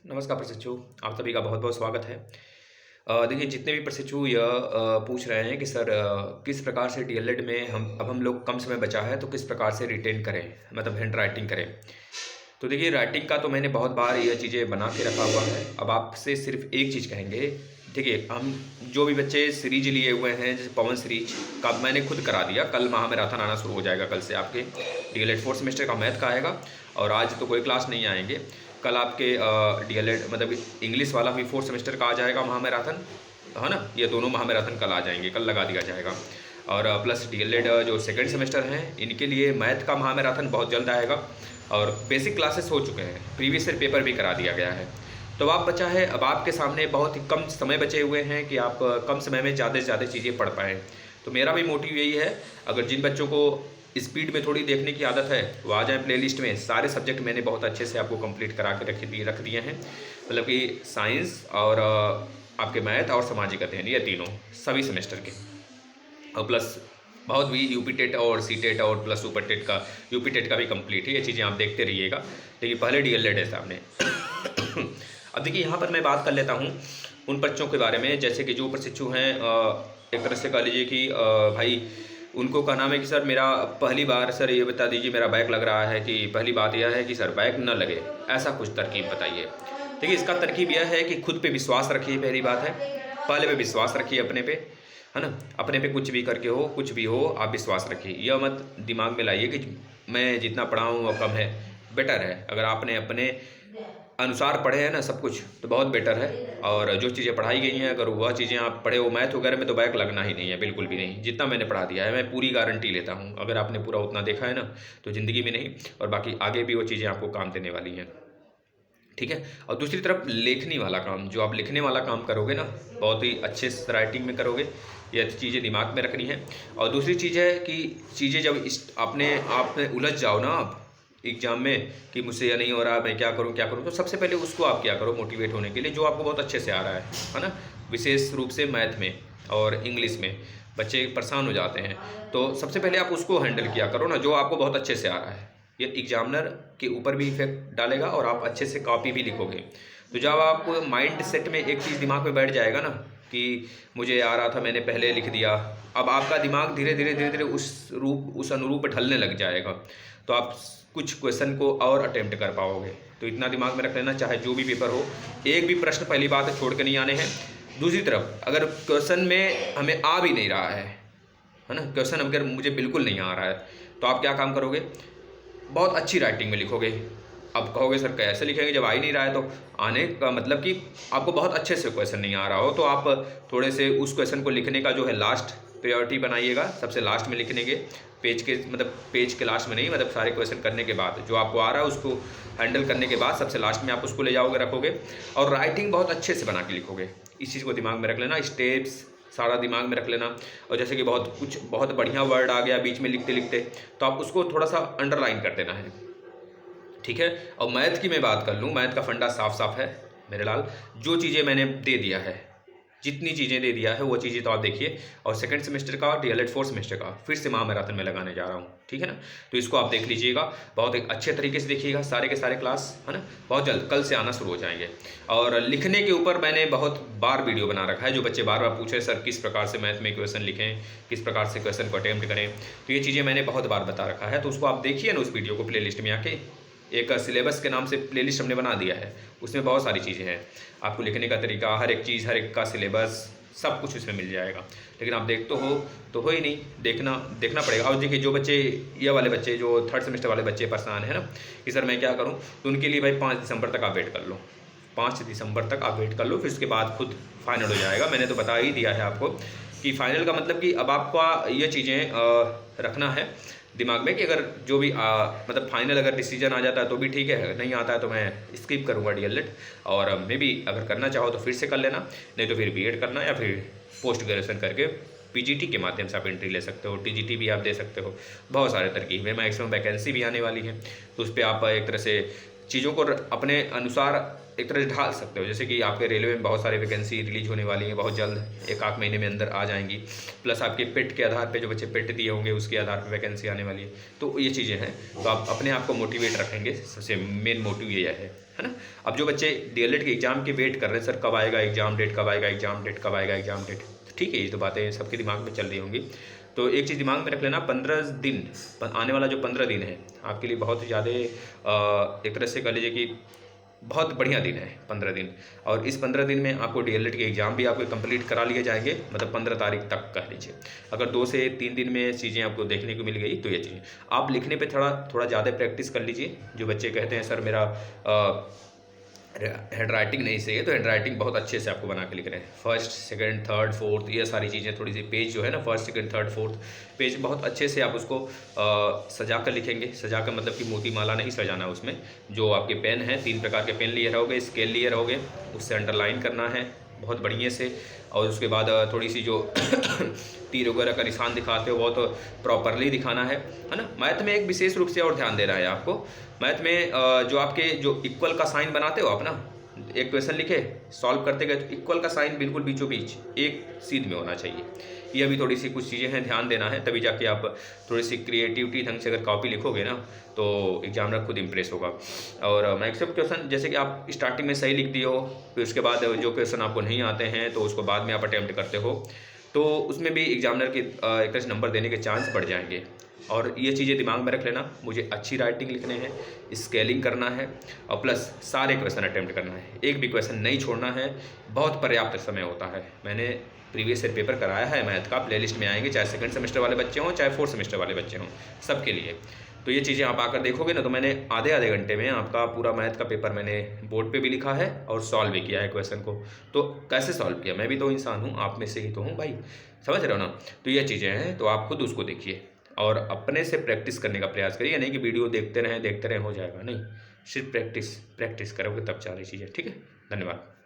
नमस्कार प्रशिक्षु, आप सभी का बहुत बहुत स्वागत है। देखिए जितने भी प्रशिक्षु यह पूछ रहे हैं कि सर किस प्रकार से डीएलएड में हम लोग कम समय बचा है तो किस प्रकार से रिटेन करें, मतलब हैंड राइटिंग करें। तो देखिए राइटिंग का तो मैंने बहुत बार यह चीज़ें बना के रखा हुआ है। अब आपसे सिर्फ एक चीज़ कहेंगे। देखिए हम जो भी बच्चे सीरीज लिए हुए हैं, जैसे पवन सीरीज का मैंने खुद करा दिया। कल महामैराथन आना शुरू हो जाएगा, कल से आपके डीएलएड 4th सेमेस्टर का मैथ का आएगा। और आज तो कोई क्लास नहीं आएंगे। कल आपके डीएलएड मतलब इंग्लिश वाला भी 4th सेमेस्टर का आ जाएगा महामैराथन, है ना। ये दोनों महामैराथन कल आ जाएंगे, कल लगा दिया जाएगा। और प्लस डीएलएड जो सेकंड सेमेस्टर हैं इनके लिए मैथ का महामैराथन बहुत जल्द आएगा। और बेसिक क्लासेस हो चुके हैं, प्रीवियस ईयर पेपर भी करा दिया गया है। तो आप बचा है, अब आपके सामने बहुत ही कम समय बचे हुए हैं कि आप कम समय में ज़्यादा से ज़्यादा चीज़ें पढ़ पाएँ। तो मेरा भी मोटिव यही है, अगर जिन बच्चों को स्पीड में थोड़ी देखने की आदत है वो आ जाए प्लेलिस्ट में। सारे सब्जेक्ट मैंने बहुत अच्छे से आपको कंप्लीट करा के रख दिए हैं, मतलब कि साइंस और आपके मैथ और सामाजिक अध्ययन, ये तीनों सभी सेमेस्टर के। और प्लस बहुत भी यूपी टेट और सी टेट और प्लस सुपर टेट का, यूपी टेट का भी कंप्लीट है। ये चीज़ें आप देखते रहिएगा, लेकिन पहले डीएलएड है सामने। अब देखिए यहाँ पर मैं बात कर लेता हूँ उन बच्चों के बारे में, जैसे कि जो प्रशिक्षु हैं, एक तरह से कह लीजिए कि भाई उनको कहना है कि सर मेरा पहली बार, सर ये बता दीजिए मेरा बैक लग रहा है, कि पहली बात यह है कि सर बैक न लगे, ऐसा कुछ तरकीब बताइए। देखिए इसका तरकीब यह है कि खुद पे विश्वास रखिए। पहली बात है, पहले पे विश्वास रखिए अपने पे, है ना। अपने पे कुछ भी करके हो, कुछ भी हो, आप विश्वास रखिए। यह मत दिमाग में लाइए कि मैं जितना पढ़ा हूँ वो कम है। बेटर है अगर आपने अपने अनुसार पढ़े हैं ना सब कुछ, तो बहुत बेटर है। और जो चीज़ें पढ़ाई गई हैं, अगर वह चीज़ें आप पढ़े हो, मैथ वगैरह में तो बैक लगना ही नहीं है, बिल्कुल भी नहीं। जितना मैंने पढ़ा दिया है मैं पूरी गारंटी लेता हूँ। अगर आपने पूरा उतना देखा है ना, तो ज़िंदगी में नहीं और बाकी आगे भी वो चीज़ें आपको काम देने वाली हैं, ठीक है। और दूसरी तरफ लेखनी वाला काम, जो आप लिखने वाला काम करोगे ना, बहुत ही अच्छे से राइटिंग में करोगे। ये चीज़ें दिमाग में रखनी है। और दूसरी चीज़ है कि चीज़ें जब अपने आप में उलझ जाओ ना आप एग्जाम में कि मुझसे यह नहीं हो रहा, मैं क्या करूं क्या करूं, तो सबसे पहले उसको आप क्या करो मोटिवेट होने के लिए, जो आपको बहुत अच्छे से आ रहा है ना। विशेष रूप से मैथ में और इंग्लिश में बच्चे परेशान हो जाते हैं, तो सबसे पहले आप उसको हैंडल किया करो ना, जो आपको बहुत अच्छे से आ रहा है। ये एग्जामिनर के ऊपर भी इफेक्ट डालेगा और आप अच्छे से कॉपी भी लिखोगे। तो जब आप माइंड सेट में एक चीज़ दिमाग में बैठ जाएगा ना कि मुझे आ रहा था, मैंने पहले लिख दिया, अब आपका दिमाग धीरे धीरे धीरे धीरे उस अनुरूप ढलने लग जाएगा। तो आप कुछ क्वेश्चन को और अटेम्प्ट कर पाओगे। तो इतना दिमाग में रख लेना, चाहे जो भी पेपर हो, एक भी प्रश्न पहली बात छोड़ के नहीं आने हैं। दूसरी तरफ अगर क्वेश्चन में हमें आ भी नहीं रहा है ना, क्वेश्चन अगर मुझे बिल्कुल नहीं आ रहा है, तो आप क्या काम करोगे, बहुत अच्छी राइटिंग में लिखोगे। अब कहोगे सर कैसे लिखेंगे जब आ ही नहीं रहा है, तो आने का मतलब कि आपको बहुत अच्छे से क्वेश्चन नहीं आ रहा हो, तो आप थोड़े से उस क्वेश्चन को लिखने का जो है लास्ट प्रायोरिटी बनाइएगा, सबसे लास्ट में लिखने के पेज के, मतलब पेज के लास्ट में नहीं, मतलब सारे क्वेश्चन करने के बाद जो आपको आ रहा है उसको हैंडल करने के बाद सबसे लास्ट में आप उसको ले जाओगे, रखोगे। और राइटिंग बहुत अच्छे से बना के लिखोगे। इस चीज़ को दिमाग में रख लेना, स्टेप्स सारा दिमाग में रख लेना। और जैसे कि बहुत बढ़िया वर्ड आ गया बीच में लिखते लिखते, तो आप उसको थोड़ा सा अंडरलाइन कर देना है, ठीक है। और मैथ की मैं बात कर लूँ, मैथ का फंडा साफ साफ है मेरे लाल। जो चीज़ें मैंने दे दिया है, जितनी चीज़ें दे दिया है वो चीज़ें तो आप देखिए। और सेकंड सेमेस्टर का डीएलएड 4th सेमेस्टर का फिर से महामैराथन में लगाने जा रहा हूँ, ठीक है ना। तो इसको आप देख लीजिएगा, बहुत एक अच्छे तरीके से देखिएगा। सारे के सारे क्लास, है ना, बहुत जल्द कल से आना शुरू हो जाएंगे। और लिखने के ऊपर मैंने बहुत बार वीडियो बना रखा है। जो बच्चे बार बार पूछे सर किस प्रकार से मैथ में क्वेश्चन लिखें, किस प्रकार से क्वेश्चन को अटेम्प्ट करें, तो ये चीज़ें मैंने बहुत बार बता रखा है। तो उसको आप देखिए ना, उस वीडियो को प्ले लिस्ट में आके, एक सिलेबस के नाम से प्लेलिस्ट हमने बना दिया है, उसमें बहुत सारी चीज़ें हैं। आपको लिखने का तरीका, हर एक चीज़, हर एक का सिलेबस, सब कुछ उसमें मिल जाएगा। लेकिन आप देख तो हो ही नहीं, देखना पड़ेगा। और देखिए जो बच्चे, ये वाले बच्चे जो 3rd सेमेस्टर वाले बच्चे परेशान है ना कि सर मैं क्या करूं, तो उनके लिए भाई 5 दिसंबर तक आप वेट कर लो। 5 दिसंबर तक आप वेट कर लो, फिर उसके बाद खुद फाइनल हो जाएगा। मैंने तो बता ही दिया है आपको कि फाइनल का मतलब कि अब आपका ये चीज़ें रखना है दिमाग में कि अगर जो भी मतलब फाइनल अगर डिसीजन आ जाता है तो भी ठीक है, नहीं आता है तो मैं स्किप करूँगा डीएलएड। और मे भी अगर करना चाहो तो फिर से कर लेना, नहीं तो फिर बीएड करना, या फिर पोस्ट ग्रेजुएशन करके पीजीटी के माध्यम से आप एंट्री ले सकते हो, टीजीटी भी आप दे सकते हो। बहुत सारे तरकीब है, मैक्सिमम वैकेंसी भी आने वाली है, तो उस पर आप एक तरह से चीज़ों को अपने अनुसार एक तरह से ढाल सकते हो। जैसे कि आपके रेलवे में बहुत सारी वैकेंसी रिलीज होने वाली है बहुत जल्द, एक आध महीने में अंदर आ जाएंगी। प्लस आपके पेट के आधार पे, जो बच्चे पेट दिए होंगे उसके आधार पे वैकेंसी आने वाली है। तो ये चीज़ें हैं, तो आप अपने आप को मोटिवेट रखेंगे, सबसे मेन मोटिव ये है ना। अब जो बच्चे डीएलएड के एग्ज़ाम की वेट कर रहे हैं, सर कब आएगा एग्ज़ाम डेट, कब आएगा एग्ज़ाम डेट, कब आएगा एग्ज़ाम डेट, ठीक है, ये तो बातें सबके दिमाग में चल रही होंगी। तो एक चीज़ दिमाग में रख लेना, 15 दिन, आने वाला जो 15 दिन है आपके लिए बहुत ज़्यादा एक तरह से कह लीजिए कि बहुत बढ़िया दिन है 15 दिन। और इस 15 दिन में आपको डीएलएड के एग्ज़ाम भी आपके कंप्लीट करा लिए जाएंगे, मतलब 15 तारीख तक कह लीजिए। अगर 2 से 3 दिन में चीज़ें आपको देखने को मिल गई तो ये चीज़ें आप लिखने पे थोड़ा ज़्यादा प्रैक्टिस कर लीजिए। जो बच्चे कहते हैं सर मेरा हैंड राइटिंग नहीं सही है, तो हैंड राइटिंग बहुत अच्छे से आपको बना के लिख रहे हैं। फर्स्ट, सेकंड, थर्ड, फोर्थ, ये सारी चीज़ें थोड़ी सी पेज जो है ना, first, second, third, fourth page बहुत अच्छे से आप उसको सजा कर लिखेंगे। सजा कर मतलब कि मोती माला नहीं सजाना, उसमें जो आपके पेन हैं 3 प्रकार के पेन लिए रहोगे, स्केल लिए रहोगे, उससे अंडरलाइन करना है बहुत बढ़िया से। और उसके बाद थोड़ी सी जो तीर वगैरह का निशान दिखाते हो बहुत प्रॉपरली दिखाना है ना। मैथ में एक विशेष रूप से और ध्यान देना है आपको। मैथ में जो आपके जो इक्वल का साइन बनाते हो आप ना, एक क्वेश्चन लिखे सॉल्व करते गए तो इक्वल का साइन बिल्कुल बीचों बीच एक सीध में होना चाहिए। ये अभी थोड़ी सी कुछ चीज़ें हैं, ध्यान देना है, तभी जाके आप थोड़ी सी क्रिएटिविटी ढंग से अगर कॉपी लिखोगे ना तो एग्जामिनर खुद इंप्रेस होगा। और मैक्सिमम क्वेश्चन जैसे कि आप स्टार्टिंग में सही लिख दिए हो, फिर उसके बाद जो क्वेश्चन आपको नहीं आते हैं तो उसको बाद में आप अटैम्प्ट करते हो, तो उसमें भी एग्जामिनर के एक तरह से नंबर देने के चांस बढ़ जाएंगे। और ये चीज़ें दिमाग में रख लेना, मुझे अच्छी राइटिंग लिखने हैं, स्केलिंग करना है और प्लस सारे क्वेश्चन अटैम्प्ट करना है, एक भी क्वेश्चन नहीं छोड़ना है। बहुत पर्याप्त समय होता है। मैंने प्रीवियस ईयर पेपर कराया है मैथ का, प्लेलिस्ट में आएंगे, चाहे सेकंड सेमेस्टर वाले बच्चे हों चाहे 4th सेमेस्टर वाले बच्चे हों, सबके लिए। तो ये चीज़ें आप आकर देखोगे ना, तो मैंने आधे घंटे में आपका पूरा मैथ का पेपर मैंने बोर्ड पे भी लिखा है और सॉल्व भी किया है क्वेश्चन को। तो कैसे सॉल्व किया, मैं भी तो इंसान हूँ, आप में से ही तो हूँ भाई, समझ रहे हो ना। तो ये चीज़ें हैं, तो आप खुद उसको देखिए और अपने से प्रैक्टिस करने का प्रयास करिए। नहीं कि वीडियो देखते रहें हो जाएगा, नहीं, सिर्फ प्रैक्टिस करोगे तब सारी चीज़ें, ठीक है। धन्यवाद।